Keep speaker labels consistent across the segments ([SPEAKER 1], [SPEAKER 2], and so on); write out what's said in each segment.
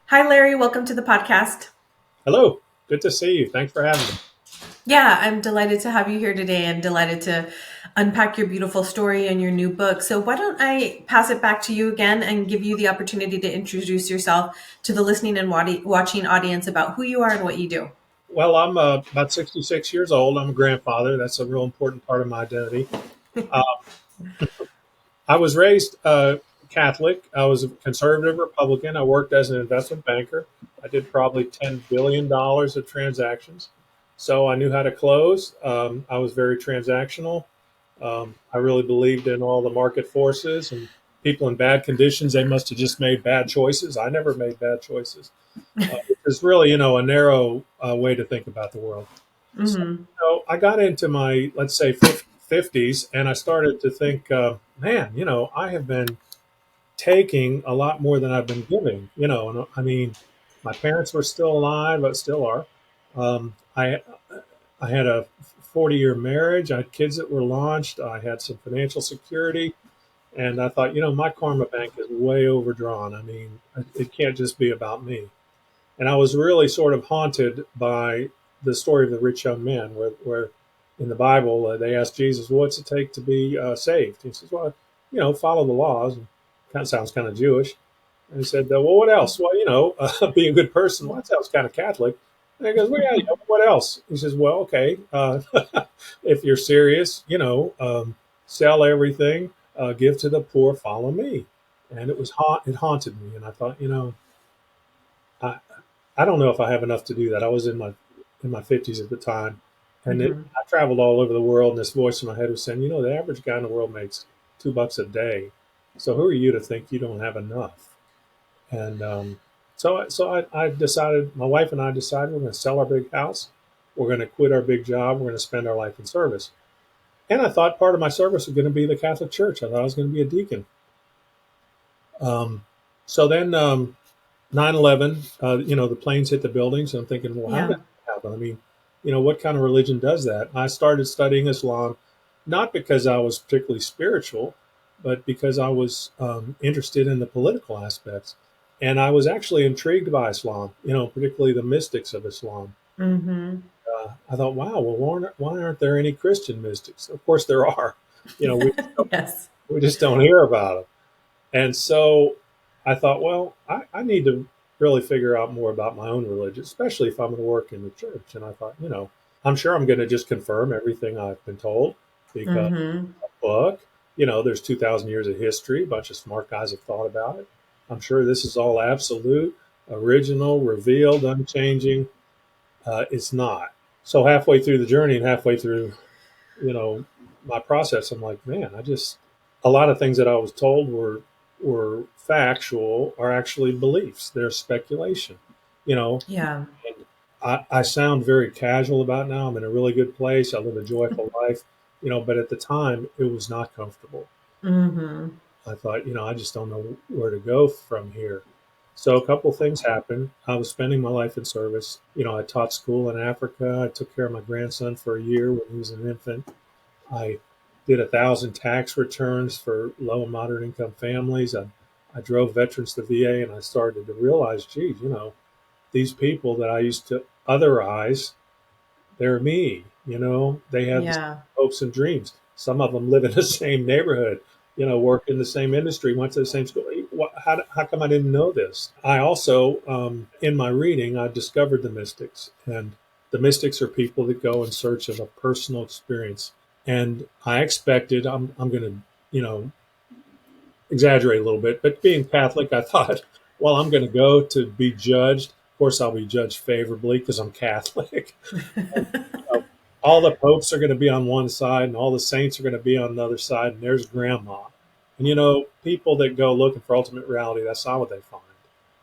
[SPEAKER 1] Hi, Larry. Welcome to the podcast.
[SPEAKER 2] Hello, good to see you. Thanks for having me.
[SPEAKER 1] Yeah, I'm delighted to have you here today and delighted to unpack your beautiful story and your new book. So, why don't I pass it back to you again and give you the opportunity to introduce yourself to the listening and watching audience about who you are and what you do?
[SPEAKER 2] Well, I'm about 66 years old. I'm a grandfather. That's a real important part of my identity. Uh, I was raised Catholic. I was a conservative Republican. I worked as an investment banker. I did probably $10 billion of transactions. So I knew how to close. I was very transactional. I really believed in all the market forces and people in bad conditions. They must have just made bad choices. I never made bad choices. Which is really, a narrow way to think about the world. So,
[SPEAKER 1] Hmm.
[SPEAKER 2] I got into my, let's say, 50s, and I started to think, man, I have been taking a lot more than I've been giving. And I mean, my parents were still alive, but still are. I had a 40-year marriage. I had kids that were launched. I had some financial security. And I thought, my karma bank is way overdrawn. I mean, it can't just be about me. And I was really sort of haunted by the story of the rich young man, where in the Bible they asked Jesus, "What's it take to be saved?" He says, "Well, follow the laws." And kind of sounds kind of Jewish. And he said, "Well, what else?" Well, be a good person. Well, that sounds kind of Catholic. And he goes, "Well, yeah, what else?" He says, "Well, okay, if you're serious, sell everything, give to the poor, follow me." And it haunted me, and I thought, I, I don't know if I have enough to do that. I was in my 50s at the time, and
[SPEAKER 1] Hmm.
[SPEAKER 2] I traveled all over the world. And this voice in my head was saying, the average guy in the world makes $2 a day. So who are you to think you don't have enough? And I decided. My wife and I decided we're going to sell our big house. We're going to quit our big job. We're going to spend our life in service. And I thought part of my service was going to be the Catholic Church. I thought I was going to be a deacon. Um, so then 9/11, the planes hit the buildings, and I'm thinking, well, how did
[SPEAKER 1] Yeah.
[SPEAKER 2] that happen? I mean, what kind of religion does that? I started studying Islam, not because I was particularly spiritual, but because I was interested in the political aspects. And I was actually intrigued by Islam, particularly the mystics of Islam.
[SPEAKER 1] Hmm.
[SPEAKER 2] I thought, wow, well, why aren't there any Christian mystics? Of course, there are.
[SPEAKER 1] Yes.
[SPEAKER 2] We just don't hear about them. And so I thought, well, I need to really figure out more about my own religion, especially if I'm going to work in the church. And I thought, I'm sure I'm going to just confirm everything I've been told because
[SPEAKER 1] Hmm.
[SPEAKER 2] a book, there's 2,000 years of history. A bunch of smart guys have thought about it. I'm sure this is all absolute, original, revealed, unchanging. It's not. So halfway through the journey and halfway through, you know, my process, I'm like, man, a lot of things that I was told were factual are actually beliefs. They're speculation, you know.
[SPEAKER 1] Yeah.
[SPEAKER 2] And I sound very casual about it now. I'm in a really good place. I live a joyful life, but at the time it was not comfortable.
[SPEAKER 1] Hmm.
[SPEAKER 2] I thought, I just don't know where to go from here. So a couple things happened. I was spending my life in service. I taught school in Africa. I took care of my grandson for a year when he was an infant. I did 1,000 tax returns for low and moderate income families. I drove veterans to VA, and I started to realize, geez, these people that I used to otherize, they're me. They have the same
[SPEAKER 1] Yeah.
[SPEAKER 2] hopes and dreams. Some of them live in the same neighborhood, work in the same industry, went to the same school. How come I didn't know this? I also, in my reading, I discovered the mystics. And the mystics are people that go in search of a personal experience. And I expected, I'm going to, exaggerate a little bit, but being Catholic, I thought, well, I'm going to go to be judged. Of course, I'll be judged favorably because I'm Catholic. know, all the popes are going to be on one side and all the saints are going to be on the other side, and there's grandma. And people that go looking for ultimate reality, that's not what they find.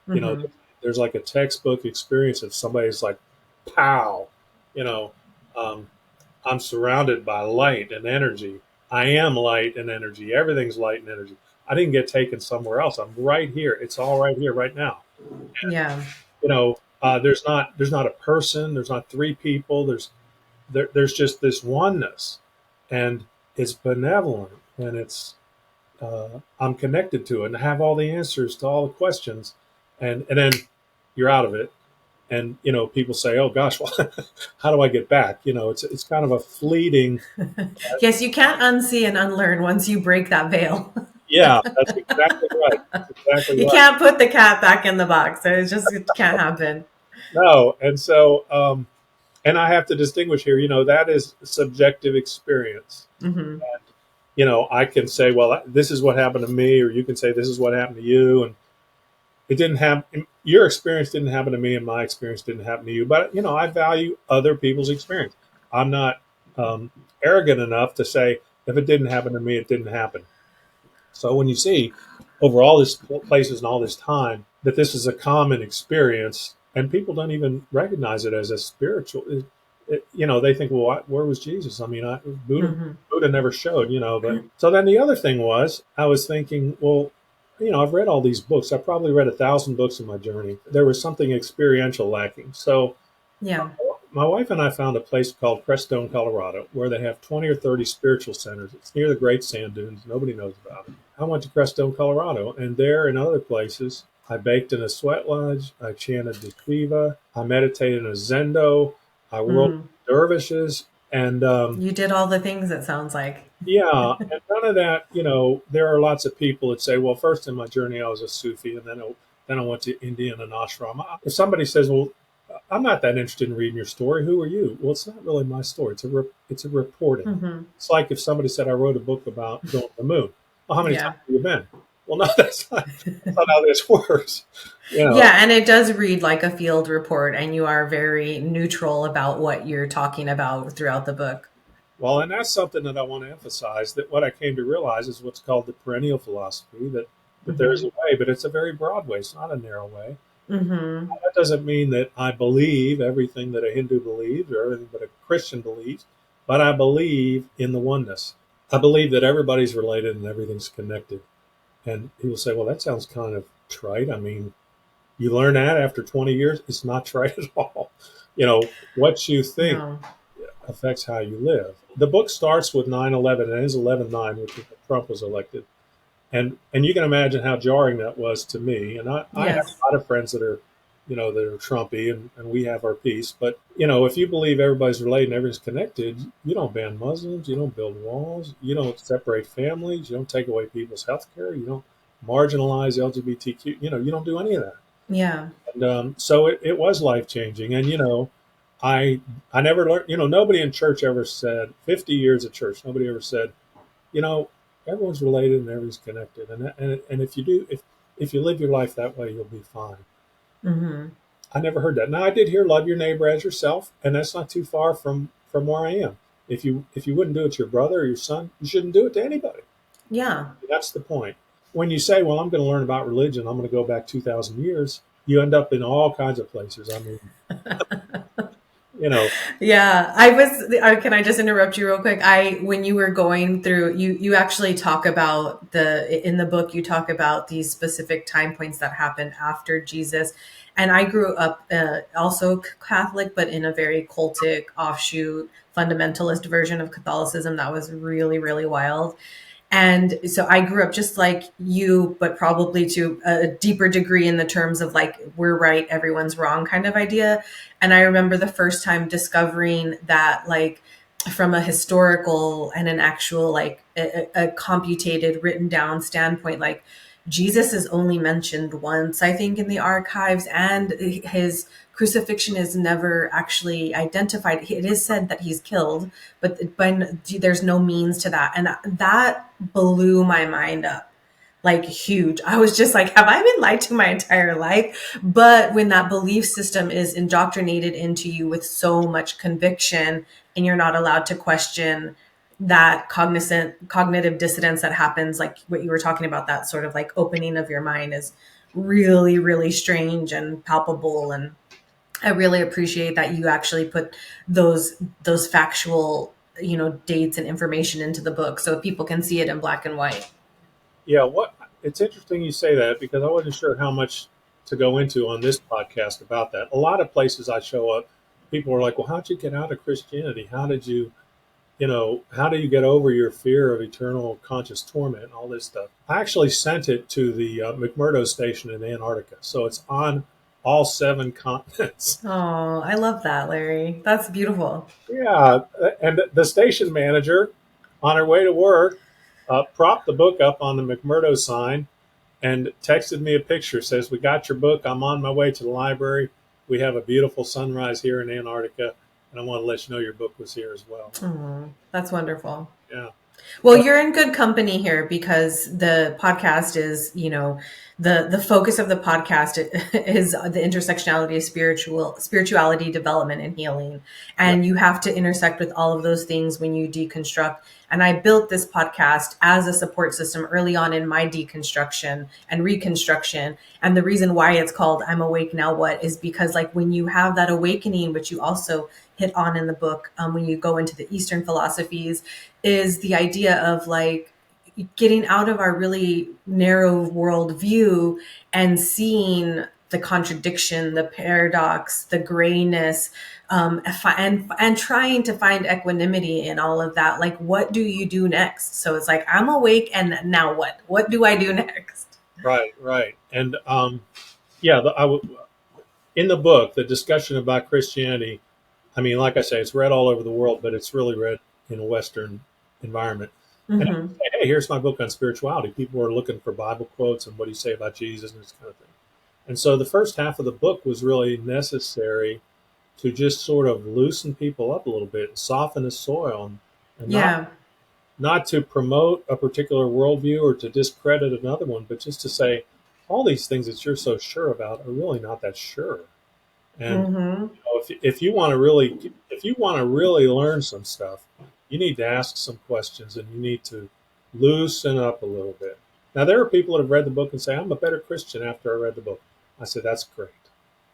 [SPEAKER 2] You know,
[SPEAKER 1] Hmm.
[SPEAKER 2] there's like a textbook experience of somebody's like, pow, you know, um, I'm surrounded by light and energy. I am light and energy. Everything's light and energy. I didn't get taken somewhere else. I'm right here. It's all right here, right now.
[SPEAKER 1] Yeah.
[SPEAKER 2] There's not a person. There's not three people. There's just this oneness, and it's benevolent, and I'm connected to it, and I have all the answers to all the questions, and then you're out of it. And people say, "Oh gosh, well, how do I get back?" It's kind of a fleeting.
[SPEAKER 1] Yes, you can't unsee and unlearn once you break that veil.
[SPEAKER 2] Yeah, that's exactly right. That's exactly
[SPEAKER 1] You
[SPEAKER 2] right.
[SPEAKER 1] can't put the cat back in the box. It can't happen.
[SPEAKER 2] No, and so and I have to distinguish here. That is subjective experience.
[SPEAKER 1] Hmm.
[SPEAKER 2] I can say, well, this is what happened to me, or you can say, this is what happened to you, and it didn't happen. Your experience didn't happen to me, and my experience didn't happen to you. But I value other people's experience. I'm not um, arrogant enough to say if it didn't happen to me, it didn't happen. So when you see over all these places and all this time that this is a common experience, and people don't even recognize it as a spiritual, they think, well, where was Jesus? I mean,
[SPEAKER 1] Hmm.
[SPEAKER 2] Buddha never showed, but so then the other thing was, I was thinking, well, I've read all these books. I probably read 1,000 books in my journey. There was something experiential lacking. So
[SPEAKER 1] Yeah.
[SPEAKER 2] my wife and I found a place called Crestone, Colorado, where they have 20 or 30 spiritual centers. It's near the Great Sand Dunes. Nobody knows about it. I went to Crestone, Colorado, and there and other places, I baked in a sweat lodge. I chanted the Shiva. I meditated in a zendo. I worked
[SPEAKER 1] Hmm.
[SPEAKER 2] with dervishes. And
[SPEAKER 1] You did all the things, it sounds like.
[SPEAKER 2] yeah, and none of that, there are lots of people that say, well, first in my journey, I was a Sufi, and then I went to India in an ashram. If somebody says, well, I'm not that interested in reading your story. Who are you? Well, it's not really my story. It's a reporting.
[SPEAKER 1] Hmm.
[SPEAKER 2] It's like if somebody said I wrote a book about going to the moon. Well, how many
[SPEAKER 1] Yeah.
[SPEAKER 2] times have you been? Well, no, that's not how this works. You know.
[SPEAKER 1] Yeah, and it does read like a field report, and you are very neutral about what you're talking about throughout the book.
[SPEAKER 2] Well, and that's something that I want to emphasize. That what I came to realize is what's called the perennial philosophy. That there is
[SPEAKER 1] Hmm.
[SPEAKER 2] a way, but it's a very broad way. It's not a narrow way.
[SPEAKER 1] Hmm.
[SPEAKER 2] That doesn't mean that I believe everything that a Hindu believes or everything that a Christian believes, but I believe in the oneness. I believe that everybody's related and everything's connected. And people say, well, that sounds kind of trite. I mean, you learn that after 20 years, it's not trite at all. What you think
[SPEAKER 1] No.
[SPEAKER 2] affects how you live. The book starts with 9/11 and ends 11/9, which is when Trump was elected. And you can imagine how jarring that was to me. And I have
[SPEAKER 1] Yes.
[SPEAKER 2] a lot of friends that are Trumpy, and we have our peace. But if you believe everybody's related and everything's connected, you don't ban Muslims, you don't build walls, you don't separate families, you don't take away people's health care, you don't marginalize LGBTQ. You don't do any of that.
[SPEAKER 1] Yeah.
[SPEAKER 2] And so it was life changing. And I I never learned. Nobody in church ever said 50 years of church. Nobody ever said, you know, everyone's related and everyone's connected. And if you live your life that way, you'll be fine.
[SPEAKER 1] Hmm.
[SPEAKER 2] I never heard that. Now I did hear love your neighbor as yourself, and that's not too far from where I am. If you wouldn't do it to your brother or your son, you shouldn't do it to anybody.
[SPEAKER 1] Yeah.
[SPEAKER 2] That's the point. When you say, well, I'm going to learn about religion, I'm going to go back 2,000 years, you end up in all kinds of places. I mean, you know,
[SPEAKER 1] Yeah, I was. Can I just interrupt you real quick? When you were going through, you actually talk about in the book. You talk about these specific time points that happened after Jesus, and I grew up also Catholic, but in a very cultic, offshoot, fundamentalist version of Catholicism that was really, really wild. And so I grew up just like you, but probably to a deeper degree in the terms of like, we're right, everyone's wrong kind of idea. And I remember the first time discovering that, like, from a historical and an actual, like, a computated, written down standpoint, like, Jesus is only mentioned once, I think, in the archives, and his crucifixion is never actually identified. It is said that he's killed, but there's no means to that, and that blew my mind up like huge. I was just like, have I been lied to my entire life? But when that belief system is indoctrinated into you with so much conviction, and you're not allowed to question that cognitive dissonance that happens, like what you were talking about, that sort of like opening of your mind is really, really strange and palpable. And I really appreciate that you actually put those factual, dates and information into the book so people can see it in black and white.
[SPEAKER 2] yeah. What It's interesting you say that because I wasn't sure how much to go into on this podcast about that. A lot of places I show up, people are like, "Well, how'd you get out of Christianity? How do you get over your fear of eternal conscious torment and all this stuff?" I actually sent it to the McMurdo station in Antarctica, so it's on all 7 continents.
[SPEAKER 1] Oh, I love that, Larry. That's beautiful.
[SPEAKER 2] Yeah, and the station manager, on her way to work, propped the book up on the McMurdo sign and texted me a picture. Says, "We got your book. I'm on my way to the library. We have a beautiful sunrise here in Antarctica, and I want to let you know your book was here as well."
[SPEAKER 1] Oh, that's wonderful.
[SPEAKER 2] Yeah,
[SPEAKER 1] Well,
[SPEAKER 2] but
[SPEAKER 1] you're in good company here because the podcast is, the focus of the podcast is the intersectionality of spirituality, development, and healing.
[SPEAKER 2] yeah,
[SPEAKER 1] And you have to intersect with all of those things when you deconstruct. And I built this podcast as a support system early on in my deconstruction and reconstruction. And the reason why it's called I'm Awake Now What is because, like, when you have that awakening, which you also hit on in the book, when you go into the Eastern philosophies, is the idea of like getting out of our really narrow world view and seeing the contradiction, the paradox, the grayness, and trying to find equanimity in all of that. Like, what do you do next? So it's like, I'm awake, and now what? What do I do next?
[SPEAKER 2] right, right, and yeah, in the book, the discussion about Christianity. I mean, like I say, it's read all over the world, but it's really read in a Western environment. And I
[SPEAKER 1] Mm-hmm.
[SPEAKER 2] say, hey, here's my book on spirituality. People are looking for Bible quotes and what do you say about Jesus and this kind of thing. And so the first half of the book was really necessary to just sort of loosen people up a little bit and soften the soil, and
[SPEAKER 1] Yeah.
[SPEAKER 2] not to promote a particular worldview or to discredit another one, but just to say all these things that you're so sure about are really not that sure. And
[SPEAKER 1] Mm-hmm.
[SPEAKER 2] if you want to really learn some stuff, you need to ask some questions and you need to loosen up a little bit. Now there are people that have read the book and say, "I'm a better Christian after I read the book." I said, "That's great."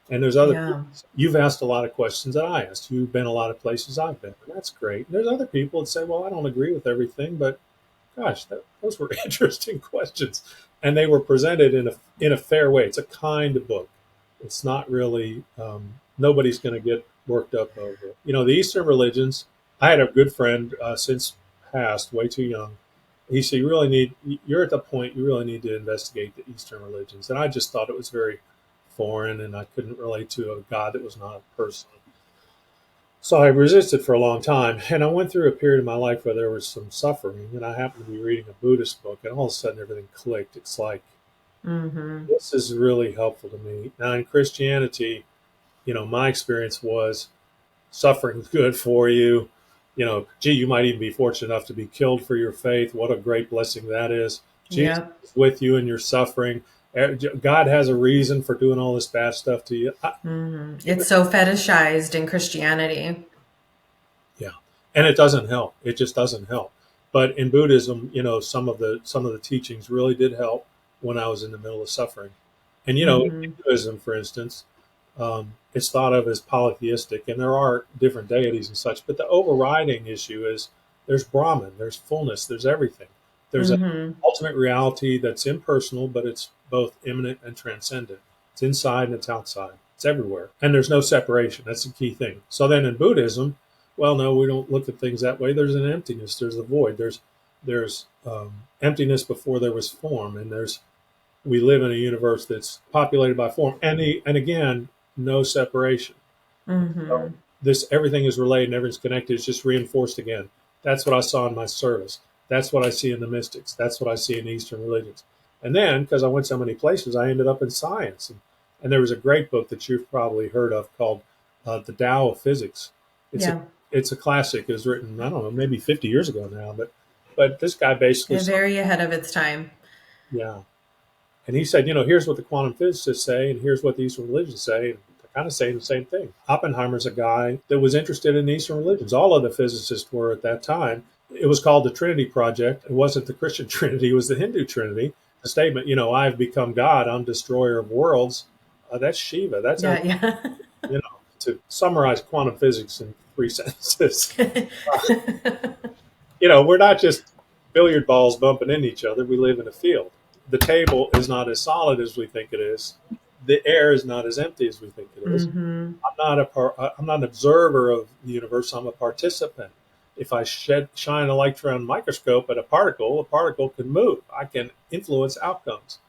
[SPEAKER 2] And there's other people.
[SPEAKER 1] Yeah.
[SPEAKER 2] You've asked a lot of questions that I asked. You've been a lot of places I've been. And that's great. And there's other people that say, "Well, I don't agree with everything, but gosh, those were interesting questions." And they were presented in a fair way. It's a kind book. It's not really, nobody's going to get worked up over it. The Eastern religions, I had a good friend since passed, way too young. He said, you're at the point you really need to investigate the Eastern religions. And I just thought it was very foreign and I couldn't relate to a God that was not a person. So I resisted for a long time, and I went through a period of my life where there was some suffering, and I happened to be reading a Buddhist book, and all of a sudden everything clicked. It's like,
[SPEAKER 1] Mm-hmm.
[SPEAKER 2] this is really helpful to me. Now, in Christianity, my experience was suffering's good for you. Gee, you might even be fortunate enough to be killed for your faith. What a great blessing that is. Jesus
[SPEAKER 1] Yep.
[SPEAKER 2] is with you in your suffering. God has a reason for doing all this bad stuff to you.
[SPEAKER 1] Mm-hmm. It's so fetishized in Christianity.
[SPEAKER 2] Yeah, and it doesn't help. It just doesn't help. But in Buddhism, some of the teachings really did help when I was in the middle of suffering. And in
[SPEAKER 1] Mm-hmm.
[SPEAKER 2] Hinduism, for instance, it's thought of as polytheistic, and there are different deities and such. But the overriding issue is there's Brahman, there's fullness, there's everything. There's an
[SPEAKER 1] Mm-hmm.
[SPEAKER 2] ultimate reality that's impersonal, but it's both immanent and transcendent. It's inside and it's outside. It's everywhere, and there's no separation. That's the key thing. So then in Buddhism, well, no, we don't look at things that way. There's an emptiness. There's a void. There's emptiness before there was form, and we live in a universe that's populated by form, and again, no separation. So
[SPEAKER 1] Mm-hmm.
[SPEAKER 2] this everything is related and everything's connected. It's just reinforced again. That's what I saw in my service. That's what I see in the mystics. That's what I see in Eastern religions. And then, because I went so many places, I ended up in science. And there was a great book that you've probably heard of called "The Tao of Physics." It's a
[SPEAKER 1] Yeah.
[SPEAKER 2] it's a classic. It was written, I don't know, maybe 50 years ago now. But this guy basically
[SPEAKER 1] Yeah,
[SPEAKER 2] said,
[SPEAKER 1] very ahead of its time.
[SPEAKER 2] yeah. And he said, here's what the quantum physicists say, and here's what the Eastern religions say. And they're kind of saying the same thing. Oppenheimer's a guy that was interested in Eastern religions. All of the physicists were at that time. It was called the Trinity Project. It wasn't the Christian Trinity, it was the Hindu Trinity. The statement, I've become God, I'm destroyer of worlds. That's Shiva. That's
[SPEAKER 1] Yeah, yeah.
[SPEAKER 2] to summarize quantum physics in 3 sentences. We're not just billiard balls bumping into each other. We live in a field. The table is not as solid as we think it is. The air is not as empty as we think it is.
[SPEAKER 1] Mm-hmm.
[SPEAKER 2] I'm not an observer of the universe. I'm a participant. If I shine an electron microscope at a particle can move. I can influence outcomes.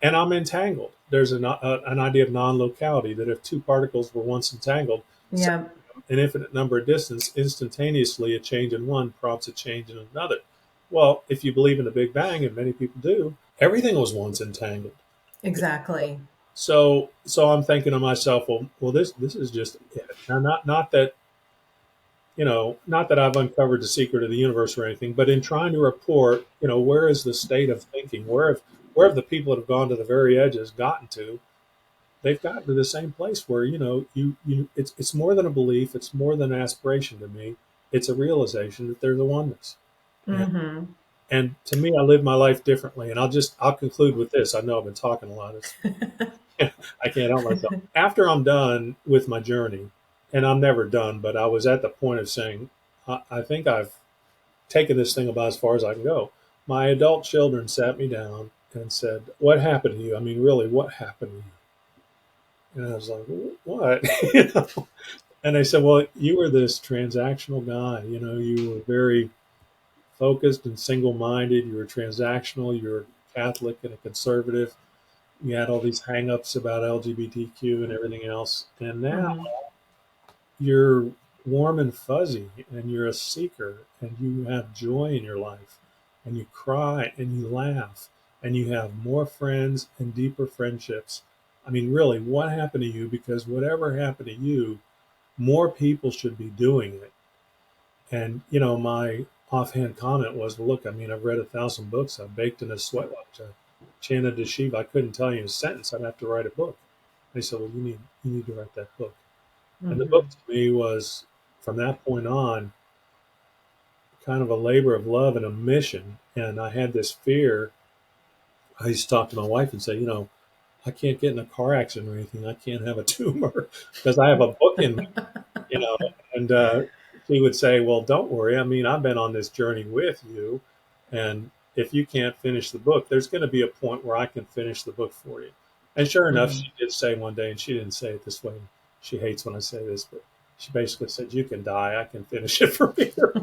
[SPEAKER 2] and I'm entangled. There's an idea of non-locality, that if two particles were once entangled,
[SPEAKER 1] Yeah.
[SPEAKER 2] an infinite number of distance, instantaneously a change in one prompts a change in another. Well, if you believe in the Big Bang, and many people do, everything was once entangled.
[SPEAKER 1] Exactly.
[SPEAKER 2] So I'm thinking to myself, well, this is just it. Now, not that, not that I've uncovered the secret of the universe or anything, but in trying to report, where is the state of thinking? Where have the people that have gone to the very edges gotten to? They've gotten to the same place where, it's more than a belief, it's more than aspiration to me. It's a realization that there's a oneness. And,
[SPEAKER 1] Mm-hmm.
[SPEAKER 2] and to me, I live my life differently. And I'll conclude with this. I know I've been talking a lot. I can't help myself. After I'm done with my journey, and I'm never done, but I was at the point of saying, I think I've taken this thing about as far as I can go. My adult children sat me down and said, "What happened to you? I mean, really, what happened to you?" And I was like, "What?" And they said, "Well, you were this transactional guy. You were very focused and single-minded. You were transactional. You were Catholic and a conservative. You had all these hang-ups about LGBTQ and everything else. And now
[SPEAKER 1] Mm-hmm.
[SPEAKER 2] you're warm and fuzzy, and you're a seeker, and you have joy in your life, and you cry and you laugh, and you have more friends and deeper friendships. I mean, really, what happened to you? Because whatever happened to you, more people should be doing it." And, my offhand comment was, "Well, look, I mean, I've read 1,000 books. I've baked in a sweat lodge. I chanted to Shiva. I couldn't tell you in a sentence. I'd have to write a book." They said, "Well, you need to write that book." And the book
[SPEAKER 1] Mm-hmm.
[SPEAKER 2] to me was, from that point on, kind of a labor of love and a mission. And I had this fear. I used to talk to my wife and say, "I can't get in a car accident or anything. I can't have a tumor because I have a book in me." you know, and she would say, "Well, don't worry. I mean, I've been on this journey with you, and if you can't finish the book, there's going to be a point where I can finish the book for you." And sure enough,
[SPEAKER 1] Mm-hmm.
[SPEAKER 2] she did say one day, and she didn't say it this way. She hates when I say this, but she basically said, "You can die. I can finish it from here."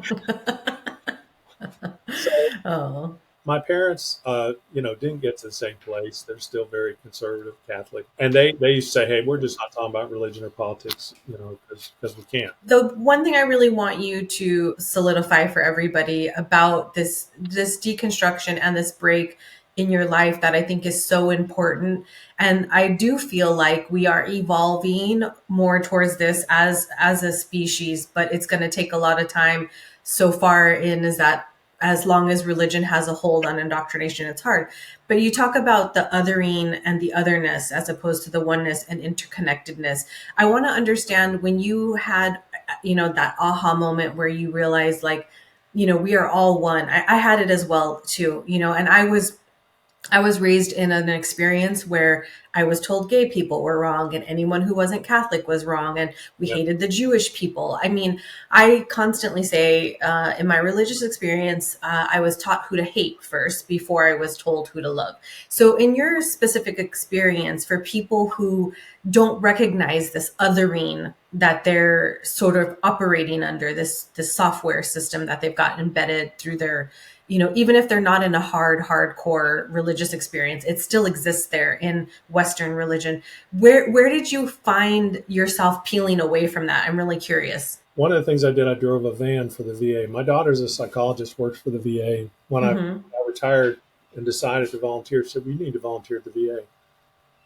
[SPEAKER 2] So
[SPEAKER 1] Oh.
[SPEAKER 2] my parents, didn't get to the same place. They're still very conservative Catholic, and they used to say, "Hey, we're just not talking about religion or politics, because we can't."
[SPEAKER 1] The one thing I really want you to solidify for everybody about this deconstruction and this break in your life that I think is so important, and I do feel like we are evolving more towards this as a species, but it's going to take a lot of time. So far in is that as long as religion has a hold on indoctrination, it's hard. But you talk about the othering and the otherness as opposed to the oneness and interconnectedness. I want to understand when you had, that aha moment where you realize, like, we are all one. I had it as well too, and I was raised in an experience where I was told gay people were wrong and anyone who wasn't Catholic was wrong, and we
[SPEAKER 2] Yeah.
[SPEAKER 1] hated the Jewish people. I mean, I constantly say in my religious experience, I was taught who to hate first before I was told who to love. So, in your specific experience, for people who don't recognize this othering that they're sort of operating under, this software system that they've got embedded through their, even if they're not in a hardcore religious experience, it still exists there in Western religion. Where did you find yourself peeling away from that? I'm really curious.
[SPEAKER 2] One of the things I did, I drove a van for the VA. My daughter's a psychologist, works for the VA. When I
[SPEAKER 1] Mm-hmm.
[SPEAKER 2] retired and decided to volunteer, she said, "You need to volunteer at the VA."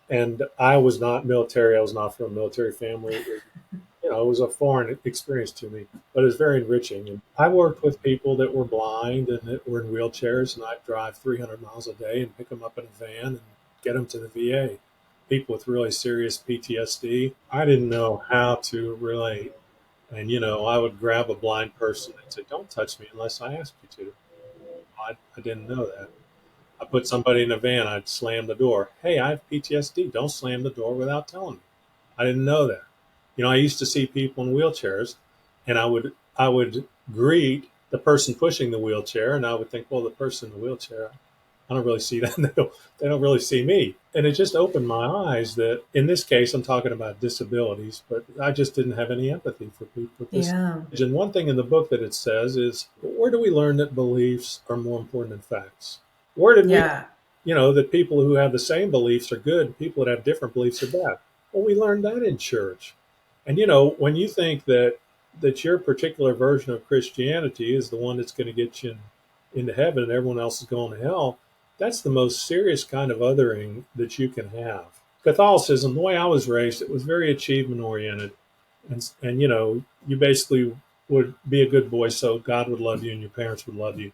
[SPEAKER 2] And I was not military. I was not from a military family. It was a foreign experience to me, but it was very enriching. And I worked with people that were blind and that were in wheelchairs, and I'd drive 300 miles a day and pick them up in a van and get them to the VA. People with really serious PTSD. I didn't know how to relate. And, I would grab a blind person and say, "Don't touch me unless I ask you to." I didn't know that. I put somebody in a van, I'd slam the door. "Hey, I have PTSD. Don't slam the door without telling me." I didn't know that. I used to see people in wheelchairs, and I would greet the person pushing the wheelchair, and I would think, well, the person in the wheelchair, I don't really see them. They don't really see me. And it just opened my eyes that in this case, I'm talking about disabilities, but I just didn't have any empathy for people with this.
[SPEAKER 1] Yeah.
[SPEAKER 2] And one thing in the book that it says is, where do we learn that beliefs are more important than facts? Where did we
[SPEAKER 1] Yeah.
[SPEAKER 2] that people who have the same beliefs are good, people that have different beliefs are bad. Well, we learned that in church. And when you think that your particular version of Christianity is the one that's going to get you into heaven and everyone else is going to hell, that's the most serious kind of othering that you can have. Catholicism, the way I was raised, it was very achievement oriented, and you basically would be a good boy so God would love you and your parents would love you.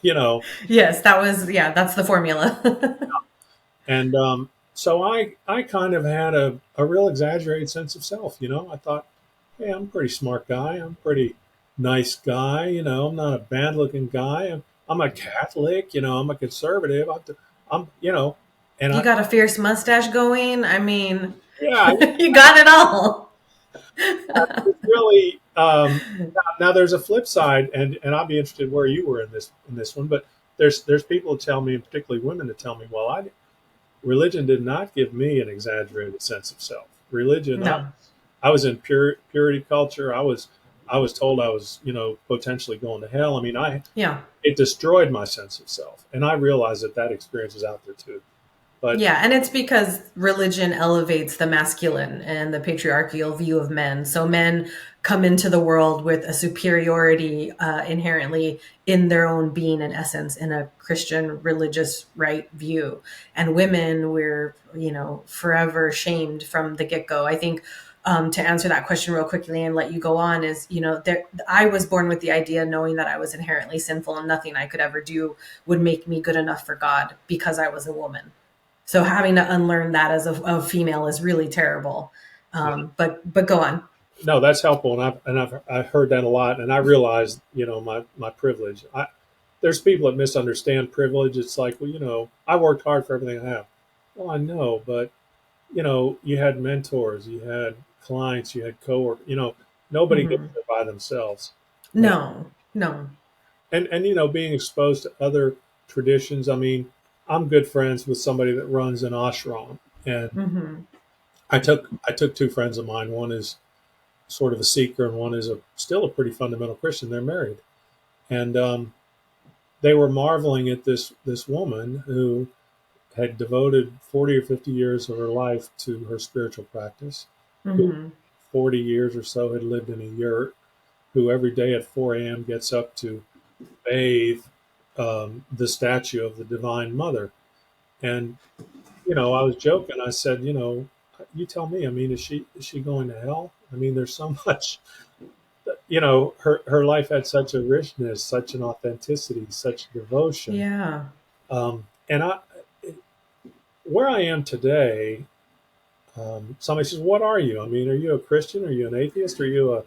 [SPEAKER 2] you know,
[SPEAKER 1] Yes, that's the formula.
[SPEAKER 2] and so I kind of had a real exaggerated sense of self. I thought, hey, I'm a pretty smart guy. I'm a pretty nice guy. I'm not a bad looking guy. I'm a Catholic. I'm a conservative. I'm and
[SPEAKER 1] You
[SPEAKER 2] I
[SPEAKER 1] got a fierce mustache going. I mean,
[SPEAKER 2] yeah,
[SPEAKER 1] you got it all.
[SPEAKER 2] it's really now there's a flip side, and I'll be interested where you were in this one, but there's people who tell me, and particularly women, that tell me, well, religion did not give me an exaggerated sense of self. Religion,
[SPEAKER 1] No.
[SPEAKER 2] I was in purity culture. I was told I was potentially going to hell. I mean,
[SPEAKER 1] Yeah.
[SPEAKER 2] it destroyed my sense of self, and I realize that experience is out there too. But
[SPEAKER 1] Yeah, and it's because religion elevates the masculine and the patriarchal view of men. So men come into the world with a superiority inherently in their own being and essence in a Christian religious right view. And women, we're, forever shamed from the get go. I think to answer that question real quickly and let you go on is, I was born with the idea knowing that I was inherently sinful and nothing I could ever do would make me good enough for God because I was a woman. So having to unlearn that as a female is really terrible. But go on.
[SPEAKER 2] no, that's helpful, and I've heard that a lot, and I realize my privilege. There's people that misunderstand privilege. It's like, well, I worked hard for everything I have. Well, I know, but you had mentors, you had clients, you had coworkers. Nobody gets
[SPEAKER 1] Hmm.
[SPEAKER 2] there by themselves, and
[SPEAKER 1] No, no.
[SPEAKER 2] being exposed to other traditions. I mean, I'm good friends with somebody that runs an ashram, and
[SPEAKER 1] Hmm.
[SPEAKER 2] I took two friends of mine. One is sort of a seeker, and one is still a pretty fundamental Christian. They're married, and they were marveling at this woman who had devoted 40 or 50 years of her life to her spiritual practice, who
[SPEAKER 1] Hmm.
[SPEAKER 2] 40 years or so had lived in a yurt, who every day at 4 a.m. gets up to bathe the statue of the Divine Mother. And I was joking. I said, you tell me. I mean, is she going to hell? I mean, there's so much. Her life had such a richness, such an authenticity, such devotion.
[SPEAKER 1] Yeah.
[SPEAKER 2] And where I am today, somebody says, "What are you? I mean, are you a Christian? Are you an atheist? Are you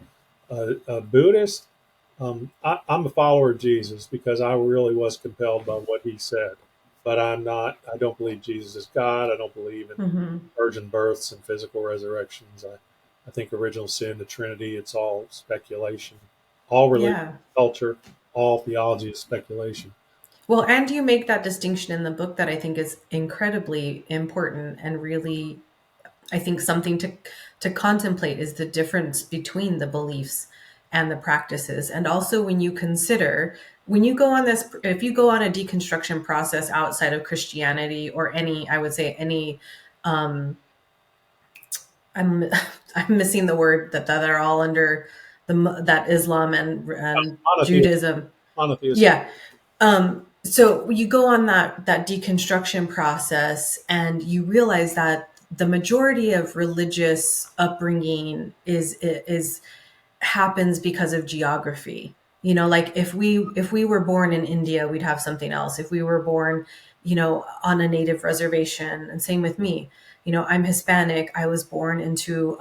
[SPEAKER 2] a Buddhist?" I'm a follower of Jesus because I really was compelled by what he said. But I'm not. I don't believe Jesus is God. I don't believe in
[SPEAKER 1] Hmm.
[SPEAKER 2] virgin births and physical resurrections. I think original sin, the Trinity, it's all speculation. All religion,
[SPEAKER 1] Yeah.
[SPEAKER 2] culture, all theology is speculation.
[SPEAKER 1] Well, and you make that distinction in the book that I think is incredibly important and really, I think, something to contemplate is the difference between the beliefs and the practices. And also when you consider when you go on this if you go on a deconstruction process outside of Christianity or any, I would say any, um I'm I'm missing the word that are all under that Islam and
[SPEAKER 2] Monotheism.
[SPEAKER 1] Judaism.
[SPEAKER 2] Monotheism.
[SPEAKER 1] Yeah. So you go on that deconstruction process and you realize that the majority of religious upbringing is happens because of geography. Like if we were born in India, we'd have something else. If we were born, on a native reservation, and same with me. I'm Hispanic. I was born into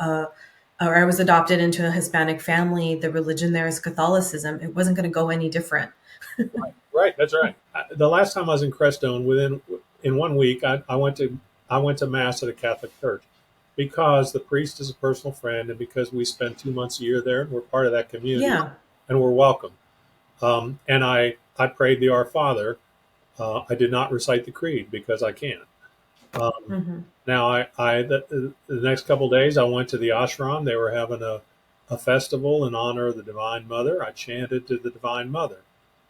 [SPEAKER 1] or I was adopted into a Hispanic family. The religion there is Catholicism. It wasn't going to go any different.
[SPEAKER 2] Right, that's right. The last time I was in Crestone, in 1 week, I went to mass at a Catholic church because the priest is a personal friend, and because we spend 2 months a year there, and we're part of that community,
[SPEAKER 1] Yeah.
[SPEAKER 2] and we're welcome. And I prayed the Our Father. I did not recite the creed because I can't. Um,
[SPEAKER 1] Hmm.
[SPEAKER 2] Now, the next couple of days, I went to the ashram. They were having a festival in honor of the Divine Mother. I chanted to the Divine Mother.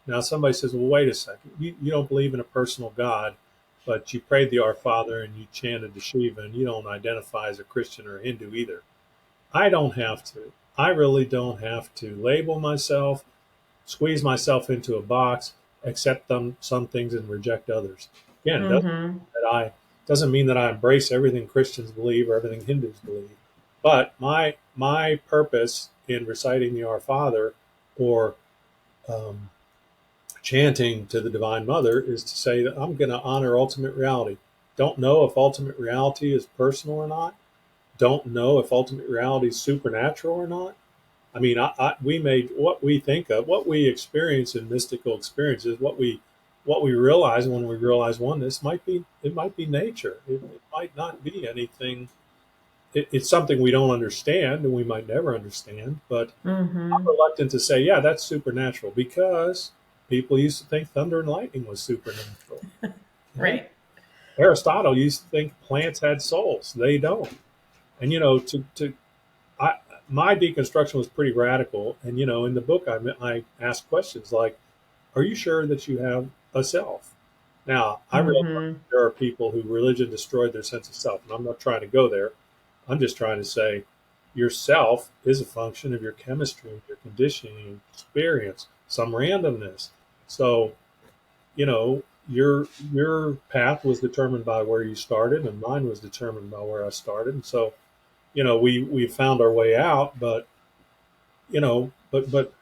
[SPEAKER 2] Now, somebody says, well, wait a second. You don't believe in a personal God. but you prayed the Our Father and you chanted the Shiva, and you don't identify as a Christian or a Hindu either. I don't have to. I really don't have to label myself, squeeze myself into a box, accept some things and reject others. Again,
[SPEAKER 1] Mm-hmm.
[SPEAKER 2] doesn't mean that I embrace everything Christians believe or everything Hindus believe. But my purpose in reciting the Our Father or um, chanting to the Divine Mother is to say that I'm going to honor ultimate reality. Don't know if ultimate reality is personal or not. Don't know if ultimate reality is supernatural or not. I mean, we made what we think of, what we experience in mystical experiences, what we realize when we realize oneness might be nature. It might not be anything. It's something we don't understand and we might never understand. But I'm
[SPEAKER 1] Mm-hmm.
[SPEAKER 2] reluctant to say, yeah, that's supernatural because people used to think thunder and lightning was supernatural. Right?
[SPEAKER 1] Right.
[SPEAKER 2] Aristotle used to think plants had souls. They don't. And to I, my deconstruction was pretty radical. And in the book, I asked questions like, "Are you sure that you have a self?" Now, I realize
[SPEAKER 1] Mm-hmm.
[SPEAKER 2] there are people who religion destroyed their sense of self, and I'm not trying to go there. I'm just trying to say, your self is a function of your chemistry, your conditioning, experience, some randomness. So, your path was determined by where you started, and mine was determined by where I started. And so, we found our way out, but you know, but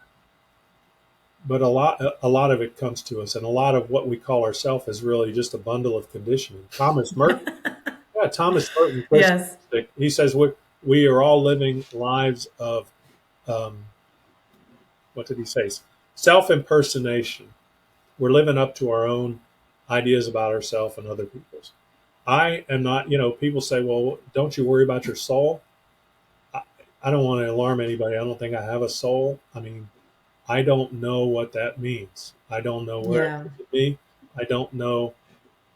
[SPEAKER 2] a lot of it comes to us, and a lot of what we call ourself is really just a bundle of conditioning. Thomas Merton,
[SPEAKER 1] Yes.
[SPEAKER 2] Christian, he says we are all living lives of um, what did he say? Self impersonation. We're living up to our own ideas about ourselves and other people's. I am not. People say, "Well, don't you worry about your soul?" I, I don't want to alarm anybody. I don't think I have a soul. I mean, I don't know what that means. I don't know where it
[SPEAKER 1] Yeah.
[SPEAKER 2] could be. I don't know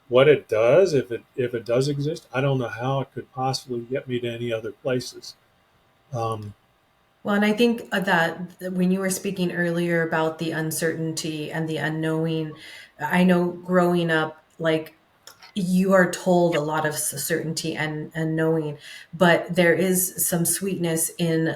[SPEAKER 2] what it does if it does exist. I don't know how it could possibly get me to any other places. Um,
[SPEAKER 1] Well, and I think that when you were speaking earlier about the uncertainty and the unknowing, I know growing up, like you are told a lot of certainty and knowing, but there is some sweetness in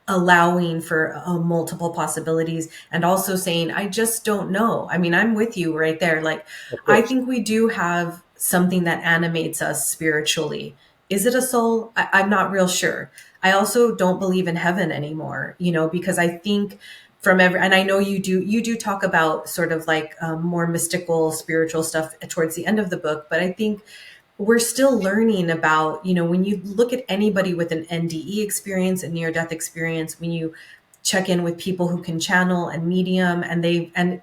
[SPEAKER 1] allowing for multiple possibilities and also saying I just don't know. I mean, I'm with you right there. Like
[SPEAKER 2] of
[SPEAKER 1] I
[SPEAKER 2] course,
[SPEAKER 1] think we do have something that animates us spiritually. Is it a soul? I'm not real sure. I also don't believe in heaven anymore, because I think from every, and I know you do talk about sort of like more mystical spiritual stuff towards the end of the book, but I think we're still learning about, when you look at anybody with an NDE experience, a near death experience, when you check in with people who can channel and medium, and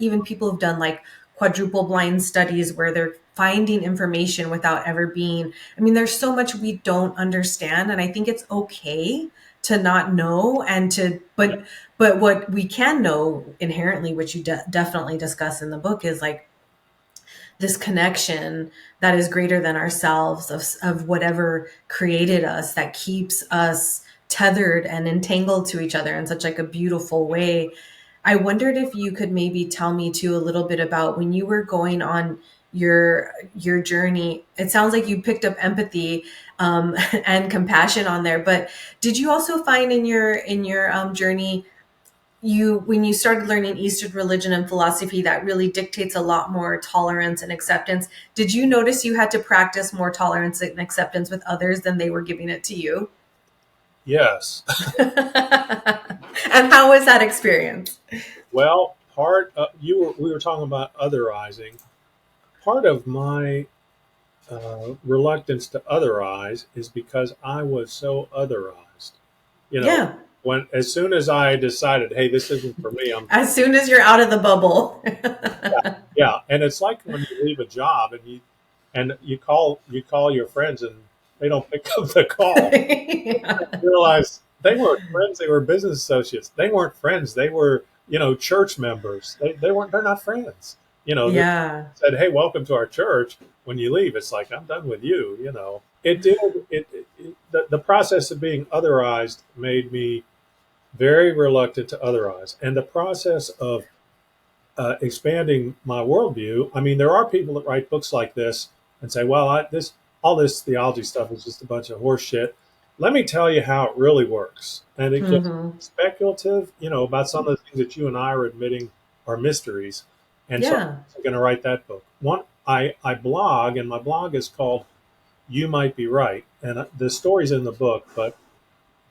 [SPEAKER 1] even people who've done like quadruple blind studies where they're finding information without ever being, I mean, there's so much we don't understand. And I think it's okay to not know and to,
[SPEAKER 2] yeah,
[SPEAKER 1] but what we can know inherently, which you definitely discuss in the book, is like this connection that is greater than ourselves of whatever created us, that keeps us tethered and entangled to each other in such like a beautiful way. I wondered if you could maybe tell me too a little bit about when you were going on your journey. It sounds like you picked up empathy and compassion on there, but did you also find in your journey, you when you started learning Eastern religion and philosophy that really dictates a lot more tolerance and acceptance, did you notice you had to practice more tolerance and acceptance with others than they were giving it to you?
[SPEAKER 2] yes.
[SPEAKER 1] And how was that experience?
[SPEAKER 2] Well, we were talking about otherizing. Part of my reluctance to otherize is because I was so otherized. You know,
[SPEAKER 1] Yeah,
[SPEAKER 2] when as soon as I decided, hey, this isn't for me,
[SPEAKER 1] as soon as you're out of the bubble.
[SPEAKER 2] yeah, yeah. And it's like when you leave a job and you call your friends and they don't pick up the call.
[SPEAKER 1] Yeah.
[SPEAKER 2] You realize they weren't friends; they were business associates. They weren't friends; they were church members. They're not friends. They
[SPEAKER 1] Yeah.
[SPEAKER 2] said, "Hey, welcome to our church." When you leave, it's like I'm done with you. It did the process of being otherized made me very reluctant to otherize, and the process of expanding my worldview. I mean, there are people that write books like this and say, well, this all this theology stuff is just a bunch of horse shit. Let me tell you how it really works. And it gets
[SPEAKER 1] Hmm.
[SPEAKER 2] speculative, about some of the things that you and I are admitting are mysteries. And so
[SPEAKER 1] Yeah.
[SPEAKER 2] I'm going to write that book. I blog, and my blog is called You Might Be Right. And the story's in the book, but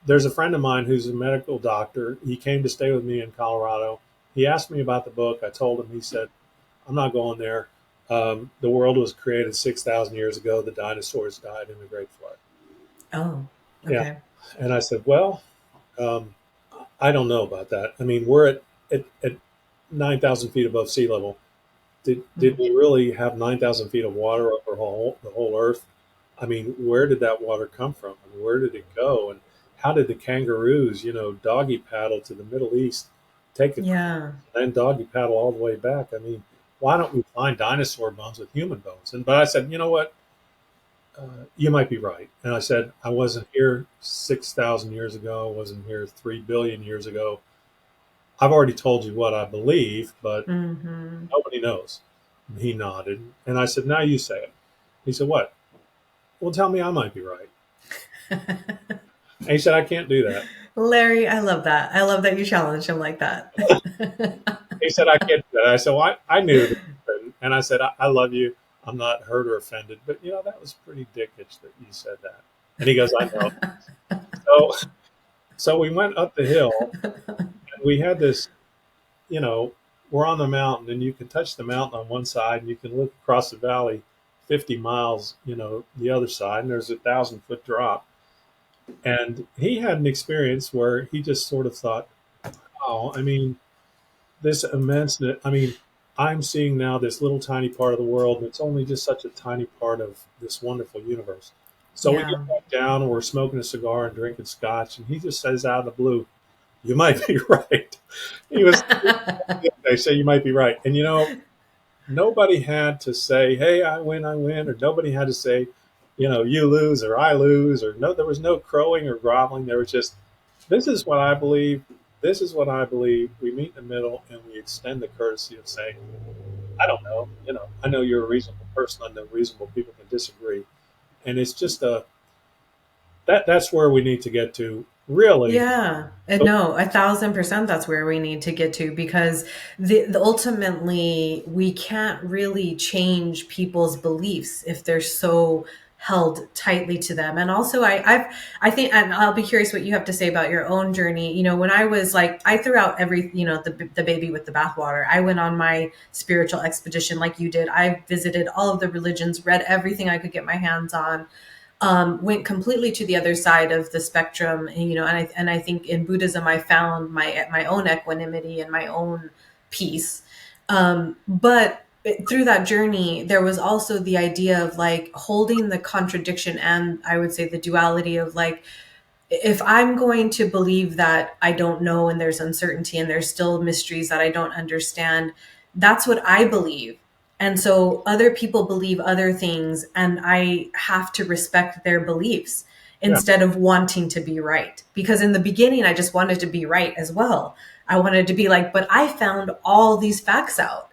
[SPEAKER 2] there's a friend of mine who's a medical doctor. He came to stay with me in Colorado. He asked me about the book. I told him. He said, I'm not going there. The world was created 6,000 years ago. The dinosaurs died in the Great Flood.
[SPEAKER 1] Oh,
[SPEAKER 2] Yeah.
[SPEAKER 1] okay.
[SPEAKER 2] And I said, well, um, I don't know about that. I mean, we're at 9,000 feet above sea level. Did we really have 9,000 feet of water over the whole Earth? I mean, where did that water come from? I mean, where did it go? And how did the kangaroos, doggy paddle to the Middle East, take a
[SPEAKER 1] Yeah.
[SPEAKER 2] and then doggy paddle all the way back? I mean, why don't we find dinosaur bones with human bones? But I said, you know what? You might be right. And I said, I wasn't here 6,000 years ago. I wasn't here 3 billion years ago. I've already told you what I believe, but
[SPEAKER 1] Hmm.
[SPEAKER 2] nobody knows. And he nodded. And I said, now you say it. He said, what? Well, tell me I might be right. And he said, I can't do that.
[SPEAKER 1] Larry, I love that. I love that you challenge him like that.
[SPEAKER 2] He said, I can't do that. I said, well, I knew that. And I said, I love you. I'm not hurt or offended. But, that was pretty dickish that you said that. And he goes, I know. So, so we went up the hill, and we had this, you know, we're on the mountain, and you can touch the mountain on one side, and you can look across the valley 50 miles, the other side, and there's 1,000-foot drop. And he had an experience where he just sort of thought, oh, I mean, this immense, I mean, I'm seeing now this little tiny part of the world, and it's only just such a tiny part of this wonderful universe. So we
[SPEAKER 1] Yeah.
[SPEAKER 2] get back down, and we're smoking a cigar and drinking scotch, and he just says out of the blue, you might be right. He was, they say you might be right. And nobody had to say, hey, I win, or nobody had to say, you lose or I lose, or no, there was no crowing or groveling. There was just, this is what I believe. This is what I believe. We meet in the middle and we extend the courtesy of saying, I don't know. I know you're a reasonable person. I know reasonable people can disagree. And it's just that's where we need to get to, really.
[SPEAKER 1] Yeah, and
[SPEAKER 2] But
[SPEAKER 1] no, 1,000% that's where we need to get to because the ultimately we can't really change people's beliefs if they're so held tightly to them. And also I think, and I'll be curious what you have to say about your own journey. When I was like, I threw out the baby with the bathwater. I went on my spiritual expedition like you did. I visited all of the religions, read everything I could get my hands on, went completely to the other side of the spectrum. And I think in Buddhism I found my own equanimity and my own peace. But through that journey, there was also the idea of like holding the contradiction and I would say the duality of like, if I'm going to believe that I don't know and there's uncertainty and there's still mysteries that I don't understand, that's what I believe. And so other people believe other things, and I have to respect their beliefs
[SPEAKER 2] yeah,
[SPEAKER 1] instead of wanting to be right. Because in the beginning, I just wanted to be right as well. I wanted to be like, but I found all these facts out.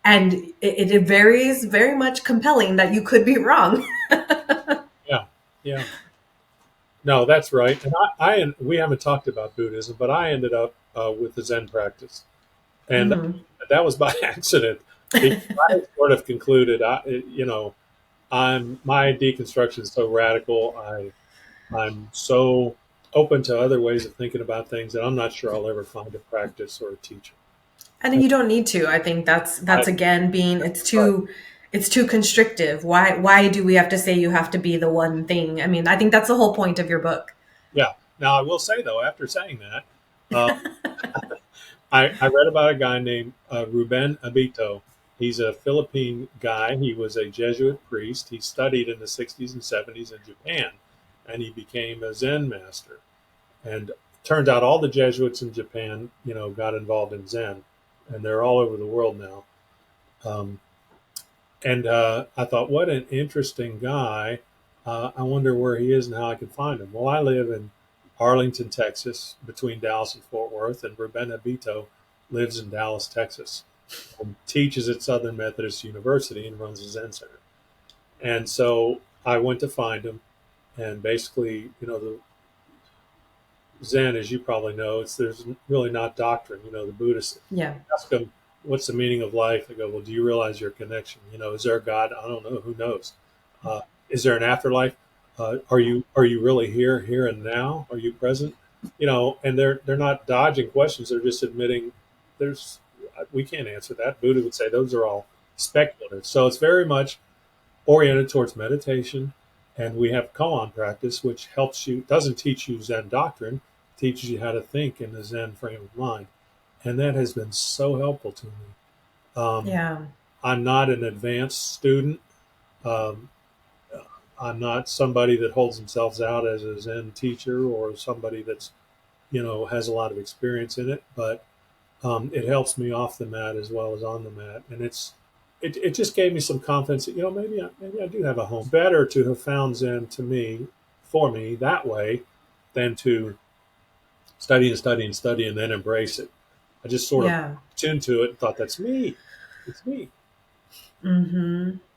[SPEAKER 1] And it varies very much compelling that you could be wrong.
[SPEAKER 2] yeah, yeah. No, that's right. And we haven't talked about Buddhism, but I ended up with the Zen practice, and
[SPEAKER 1] Hmm.
[SPEAKER 2] that was by accident because I sort of concluded, my deconstruction is so radical. I'm so open to other ways of thinking about things that I'm not sure I'll ever find a practice or a teacher.
[SPEAKER 1] And
[SPEAKER 2] And
[SPEAKER 1] you don't need to. I think that's
[SPEAKER 2] I,
[SPEAKER 1] again being
[SPEAKER 2] right,
[SPEAKER 1] it's too constrictive. Why do we have to say you have to be the one thing? I mean, I think that's the whole point of your book.
[SPEAKER 2] yeah. Now I will say though, after saying that, uh, I read about a guy named Ruben Abito. He's a Philippine guy. He was a Jesuit priest. He studied in the 60s and 70s in Japan, and he became a Zen master. And it turns out all the Jesuits in Japan, got involved in Zen, and they're all over the world now. Um, and I thought, what an interesting guy. I wonder where he is and how I can find him. Well, I live in Arlington, Texas, between Dallas and Fort Worth, and Ruben Abito lives in Dallas, Texas, and teaches at Southern Methodist University and runs a Zen center. And so I went to find him, and basically, the Zen, as you probably know, there's really not doctrine. The Buddhists
[SPEAKER 1] Yeah.
[SPEAKER 2] ask them, "What's the meaning of life?" They go, "Well, do you realize your connection? Is there a God? I don't know. Who knows? Is there an afterlife? Are you really here and now? Are you present?" And they're not dodging questions. They're just admitting there's we can't answer that. Buddha would say those are all speculative. So it's very much oriented towards meditation, and we have koan practice, which helps you, doesn't teach you Zen doctrine, teaches you how to think in the Zen frame of mind, and that has been so helpful to me.
[SPEAKER 1] Yeah.
[SPEAKER 2] I'm not an advanced student. Um, I'm not somebody that holds themselves out as a Zen teacher or somebody that's has a lot of experience in it, but it helps me off the mat as well as on the mat, and it just gave me some confidence that maybe I do have a home. Better to have found Zen to me for me that way than to study and study and study and then embrace it. I just sort of
[SPEAKER 1] Yeah.
[SPEAKER 2] tuned to it and thought that's me. It's me.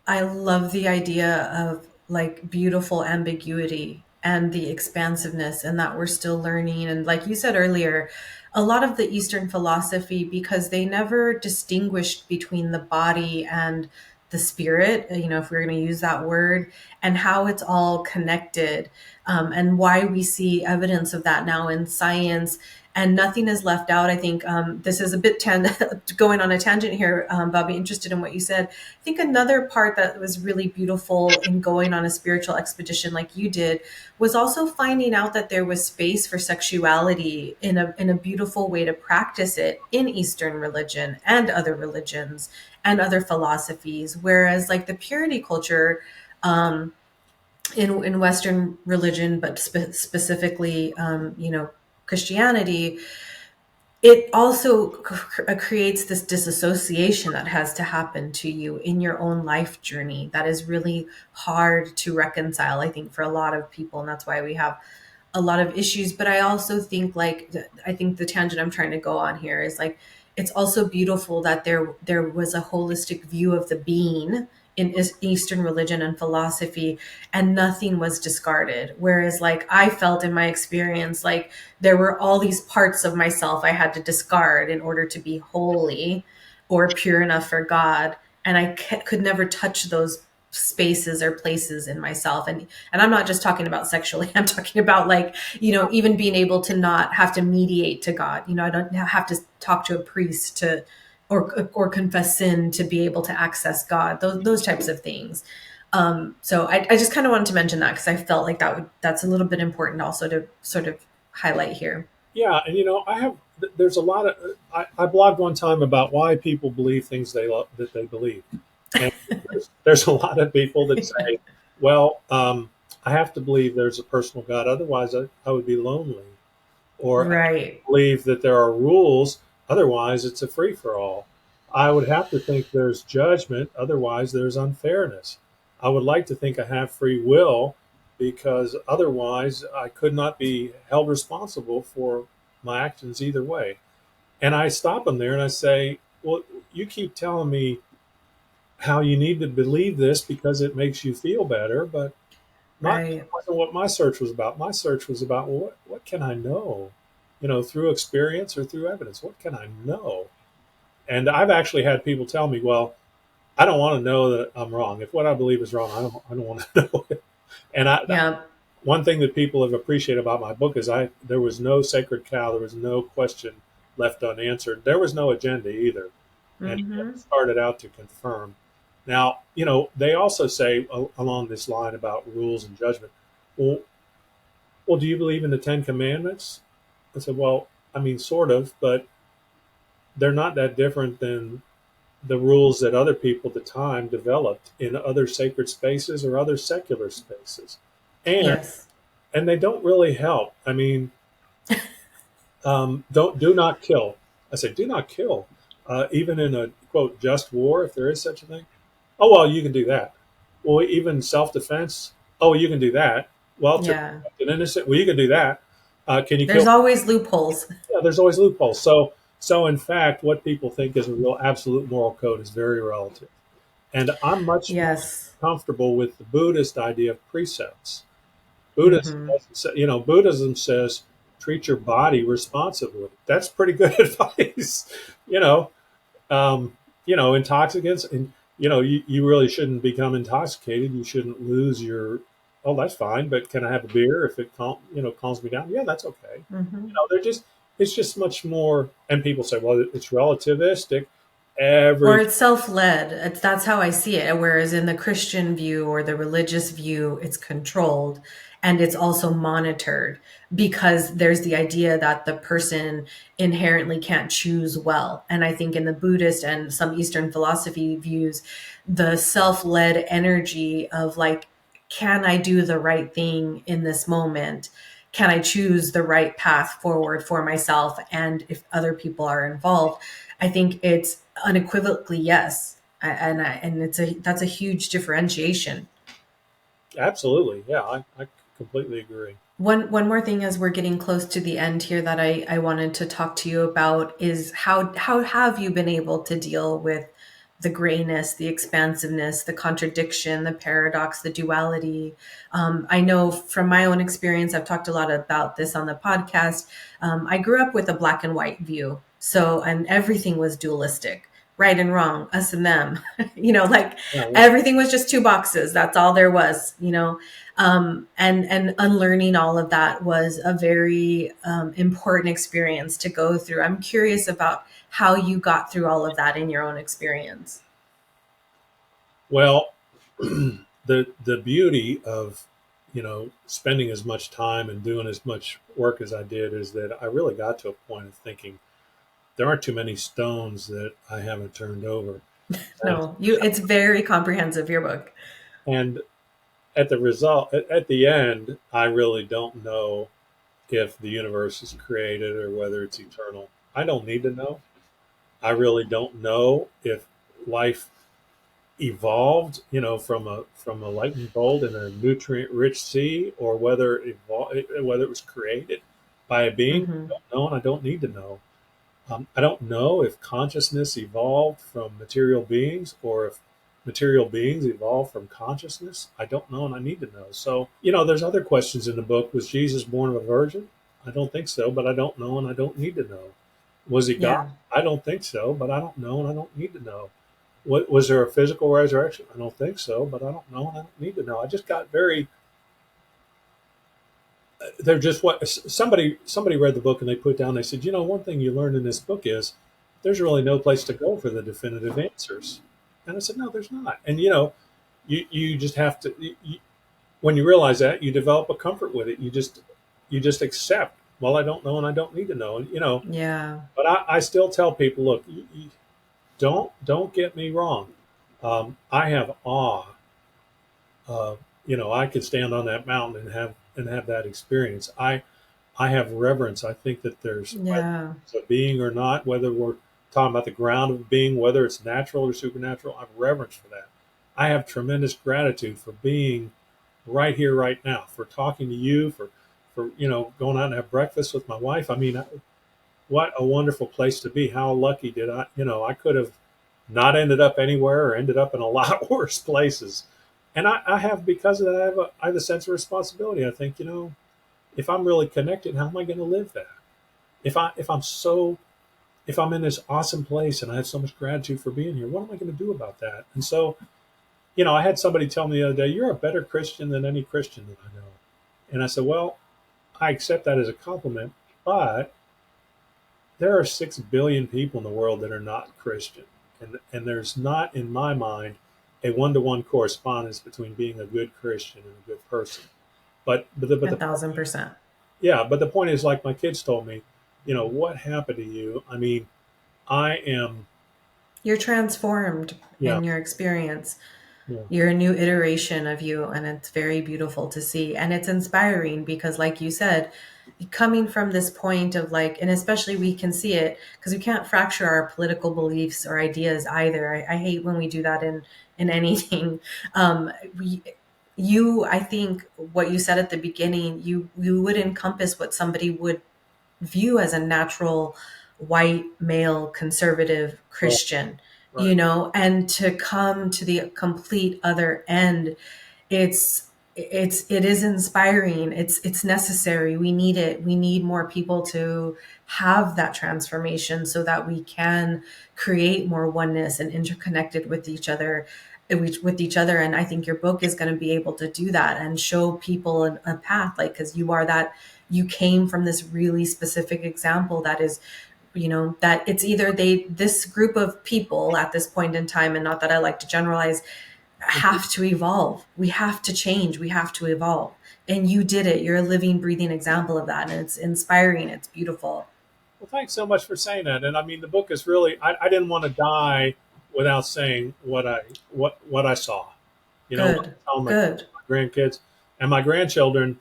[SPEAKER 1] I love the idea of like beautiful ambiguity and the expansiveness, and that we're still learning. And like you said earlier, a lot of the Eastern philosophy, because they never distinguished between the body and the spirit, if we're going to use that word, and how it's all connected, and why we see evidence of that now in science. And nothing is left out. I think this is a bit going on a tangent here, but I'll be interested in what you said. I think another part that was really beautiful in going on a spiritual expedition like you did was also finding out that there was space for sexuality in a beautiful way to practice it in Eastern religion and other religions and other philosophies. Whereas like the purity culture, in Western religion, but specifically, Christianity, it also creates this disassociation that has to happen to you in your own life journey that is really hard to reconcile, I think, for a lot of people. And that's why we have a lot of issues. But I also think, like, I think the tangent I'm trying to go on here is like, it's also beautiful that there was a holistic view of the being in Eastern religion and philosophy, and nothing was discarded. Whereas, like, I felt in my experience, like there were all these parts of myself I had to discard in order to be holy or pure enough for God, and I could never touch those spaces or places in myself. And I'm not just talking about sexually. I'm talking about, like, even being able to not have to mediate to God. I don't have to talk to a priest to or confess sin to be able to access God. Those types of things. So I just kind of wanted to mention that because I felt like that's a little bit important also to sort of highlight here.
[SPEAKER 2] Yeah, and there's a lot of I blogged one time about why people believe things that they believe, and there's a lot of people that say, well, I have to believe there's a personal God, otherwise I would be lonely, or I
[SPEAKER 1] Right.
[SPEAKER 2] believe that there are rules, otherwise it's a free for all. I would have to think there's judgment, otherwise there's unfairness. I would like to think I have free will, because otherwise I could not be held responsible for my actions either way. And I stop them there and I say, well, you keep telling me how you need to believe this because it makes you feel better, but not that
[SPEAKER 1] Right.
[SPEAKER 2] wasn't what my search was about. My search was about, well, what can I know? Through experience or through evidence, what can I know? And I've actually had people tell me, well, I don't want to know that I'm wrong. If what I believe is wrong, I don't want to know it. And
[SPEAKER 1] Yeah.
[SPEAKER 2] one thing that people have appreciated about my book is there was no sacred cow, there was no question left unanswered, there was no agenda either, and it
[SPEAKER 1] Mm-hmm.
[SPEAKER 2] started out to confirm. Now, they also say along this line about rules and judgment. Well, do you believe in the Ten Commandments? I said, well, I mean, sort of, but they're not that different than the rules that other people at the time developed in other sacred spaces or other secular spaces, and
[SPEAKER 1] Yes.
[SPEAKER 2] they don't really help. I mean, don't do not kill. I say do not kill, even in a quote just war, if there is such a thing. Oh well, you can do that. Well, even self defense. Oh, you can do that. Well, to
[SPEAKER 1] Yeah.
[SPEAKER 2] protect an innocent. Well, you can do that. Can you
[SPEAKER 1] There's
[SPEAKER 2] kill?
[SPEAKER 1] always loopholes.
[SPEAKER 2] Yeah, there's always loopholes. So in fact, what people think is a real absolute moral code is very relative. And I'm much more
[SPEAKER 1] Yes.
[SPEAKER 2] comfortable with the Buddhist idea of precepts. Buddhism
[SPEAKER 1] Hmm.
[SPEAKER 2] doesn't say, Buddhism says treat your body responsibly. That's pretty good advice. you know, um, intoxicants, and you really shouldn't become intoxicated. You shouldn't lose your. Oh, that's fine, but can I have a beer if it calms me down? Yeah, that's okay.
[SPEAKER 1] Hmm.
[SPEAKER 2] They're just it's just much more. And people say, well, it's relativistic.
[SPEAKER 1] Or
[SPEAKER 2] Every
[SPEAKER 1] it's self-led. That's how I see it. Whereas in the Christian view or the religious view, it's controlled and it's also monitored because there's the idea that the person inherently can't choose well. And I think in the Buddhist and some Eastern philosophy views, the self-led energy of like, can I do the right thing in this moment? Can I choose the right path forward for myself? And if other people are involved, I think it's unequivocally yes. And it's a that's a huge differentiation.
[SPEAKER 2] Absolutely, yeah, I completely agree.
[SPEAKER 1] One more thing as we're getting close to the end here that I wanted to talk to you about is how have you been able to deal with the grayness, the expansiveness, the contradiction, the paradox, the duality. I know from my own experience, I've talked a lot about this on the podcast. I grew up with a black and white view. So, and everything was dualistic, right and wrong, us and them, like
[SPEAKER 2] Yeah, yeah.
[SPEAKER 1] everything was just two boxes. That's all there was. And unlearning all of that was a very important experience to go through. I'm curious about how you got through all of that in your own experience.
[SPEAKER 2] Well, the beauty of spending as much time and doing as much work as I did is that I really got to a point of thinking there aren't too many stones that I haven't turned over. And,
[SPEAKER 1] No, it's very comprehensive, your book.
[SPEAKER 2] and at the end, I really don't know if the universe is created or whether it's eternal. I don't need to know. I really don't know if life evolved, from a lightning bolt in a nutrient-rich sea, or whether it was created by a being. I
[SPEAKER 1] Hmm.
[SPEAKER 2] don't know, and I don't need to know. I don't know if consciousness evolved from material beings or if material beings evolved from consciousness. I don't know, and I need to know. So, there's other questions in the book. Was Jesus born of a virgin? I don't think so, but I don't know, and I don't need to know. Was he God?
[SPEAKER 1] Yeah.
[SPEAKER 2] I don't think so, but I don't know, and I don't need to know. What, was there a physical resurrection? I don't think so, but I don't know, and I don't need to know. I just got very. They're just what somebody read the book and they put down. They said, one thing you learn in this book is there's really no place to go for the definitive answers. And I said, no, there's not. And you just have to. When you realize that, you develop a comfort with it. You just accept. Well, I don't know, and I don't need to know. And
[SPEAKER 1] Yeah.
[SPEAKER 2] but I still tell people, look, don't get me wrong. I have awe. I could stand on that mountain and have that experience. I have reverence. I think that there's whether
[SPEAKER 1] Yeah.
[SPEAKER 2] it's a being or not, whether we're talking about the ground of being, whether it's natural or supernatural, I have reverence for that. I have tremendous gratitude for being right here, right now, for talking to you, for going out and have breakfast with my wife. I mean, what a wonderful place to be. How lucky did I? I could have not ended up anywhere or ended up in a lot worse places. And I have, because of that, I have a sense of responsibility. I think, if I'm really connected, how am I going to live that? If I'm in this awesome place and I have so much gratitude for being here, what am I going to do about that? And so, I had somebody tell me the other day, you're a better Christian than any Christian that I know. And I said, well, I accept that as a compliment, but there are 6 billion people in the world that are not Christian. And there's not, in my mind, a one-to-one correspondence between being a good Christian and a good person. But
[SPEAKER 1] A
[SPEAKER 2] the point,
[SPEAKER 1] 1000%.
[SPEAKER 2] yeah, but the point is, like my kids told me, what happened to you? I mean, I am,
[SPEAKER 1] You're transformed
[SPEAKER 2] yeah,
[SPEAKER 1] in your experience.
[SPEAKER 2] yeah,
[SPEAKER 1] You're a new iteration of you, and it's very beautiful to see. And it's inspiring because, like you said, coming from this point of like, and especially we can see it because we can't fracture our political beliefs or ideas either. I hate when we do that in anything. We, I think what you said at the beginning, you would encompass what somebody would view as a natural white male conservative
[SPEAKER 2] right,
[SPEAKER 1] Christian.
[SPEAKER 2] Right.
[SPEAKER 1] and to come to the complete other end, it is inspiring. It's necessary. We need it. We need more people to have that transformation so that we can create more oneness and interconnected with each other. And I think your book is going to be able to do that and show people a path, like, because you came from this really specific example that is, that it's either this group of people at this point in time, and not that I like to generalize, have to evolve. We have to change. We have to evolve. And you did it. You're a living, breathing example of that. And it's inspiring. It's beautiful.
[SPEAKER 2] Well, thanks so much for saying that. And I mean, the book is really, I didn't want to die without saying what I saw. What
[SPEAKER 1] Good.
[SPEAKER 2] I tell
[SPEAKER 1] Good.
[SPEAKER 2] my grandkids and my grandchildren,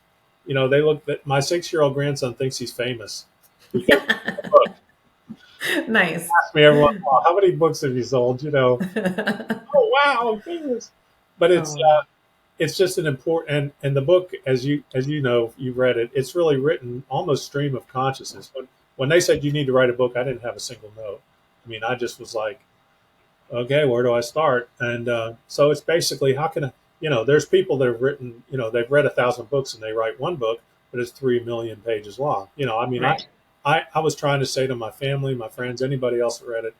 [SPEAKER 2] they look at my 6-year-old grandson thinks he's famous because of the book.
[SPEAKER 1] Nice.
[SPEAKER 2] Ask me every once in a while, how many books have you sold? Oh wow, I'm famous. But
[SPEAKER 1] Oh,
[SPEAKER 2] it's just an important and the book, as you know, you've read it. It's really written almost stream of consciousness. When they said you need to write a book, I didn't have a single note. I mean, I just was like, okay, where do I start? And so it's basically how can I, there's people that have written, they've read 1,000 books and they write one book, but it's 3 million pages long. I mean,
[SPEAKER 1] right.
[SPEAKER 2] I was trying to say to my family, my friends, anybody else that read it,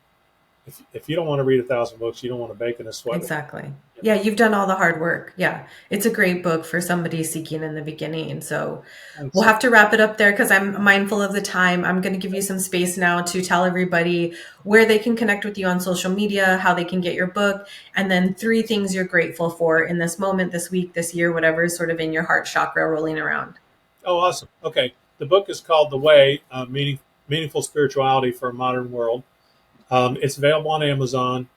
[SPEAKER 2] if you don't want to read 1,000 books, you don't want to bake in a sweat.
[SPEAKER 1] Exactly. Yeah, you've done all the hard work. Yeah. It's a great book for somebody seeking in the beginning. So we'll
[SPEAKER 2] Thanks.
[SPEAKER 1] have to wrap it up there because I'm mindful of the time. I'm going to give you some space now to tell everybody where they can connect with you on social media, how they can get your book, and then 3 things you're grateful for in this moment, this week, this year, whatever is sort of in your heart chakra rolling around.
[SPEAKER 2] Oh, awesome. Okay. The book is called The Way, Meaningful Spirituality for a Modern World. It's available on Amazon.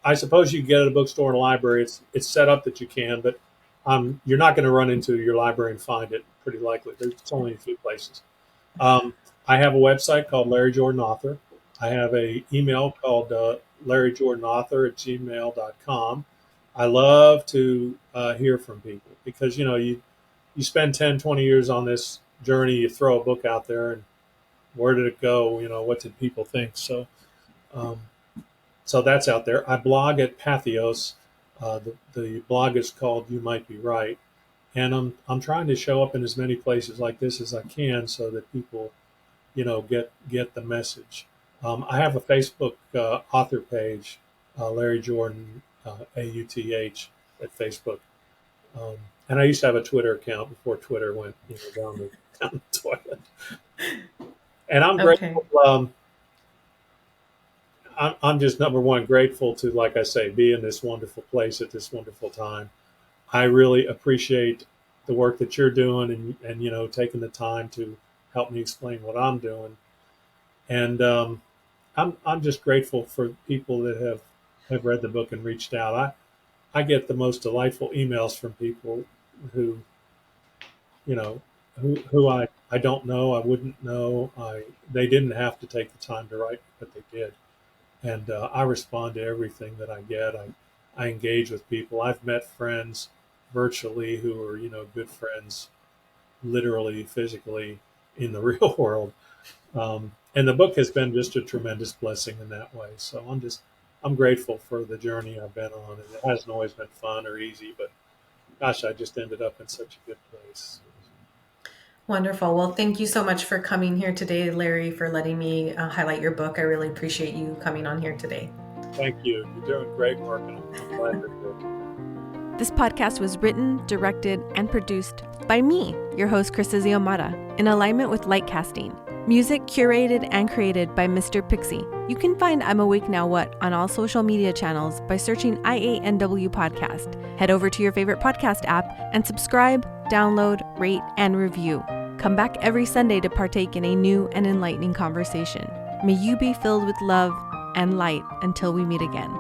[SPEAKER 2] I suppose you can get it at a bookstore and a library. It's set up that you can, but you're not going to run into your library and find it. Pretty likely, there's only a few places. I have a website called Larry Jordan Author. I have a email called LarryJordanAuthor@gmail.com. I love to hear from people because you spend 10, 20 years on this journey. You throw a book out there, and where did it go? What did people think? Um, so that's out there. I blog at Pathos. The blog is called You Might Be Right, and I'm trying to show up in as many places like this as I can, so that people, get the message. I have a Facebook author page, Larry Jordan AUTH at Facebook, and I used to have a Twitter account before Twitter went down the toilet. And I'm
[SPEAKER 1] Okay.
[SPEAKER 2] grateful. I'm just number one grateful to, like I say, be in this wonderful place at this wonderful time. I really appreciate the work that you're doing, and taking the time to help me explain what I'm doing. And I'm just grateful for people that have read the book and reached out. I get the most delightful emails from people who you know who I don't know, I wouldn't know. They didn't have to take the time to write, but they did. And I respond to everything that I get. I engage with people. I've met friends virtually who are good friends, literally, physically, in the real world. And the book has been just a tremendous blessing in that way. So I'm grateful for the journey I've been on. And it hasn't always been fun or easy, but gosh, I just ended up in such a good place.
[SPEAKER 1] Wonderful. Well, thank you so much for coming here today, Larry, for letting me highlight your book. I really appreciate you coming on here today.
[SPEAKER 2] Thank you. You're doing great work, and I'm glad you're here.
[SPEAKER 3] This podcast was written, directed, and produced by me, your host, Chris Iziomata, in alignment with Light Casting. Music curated and created by Mr. Pixie. You can find I'm Awake Now What on all social media channels by searching IANW Podcast. Head over to your favorite podcast app and subscribe, download, rate, and review. Come back every Sunday to partake in a new and enlightening conversation. May you be filled with love and light until we meet again.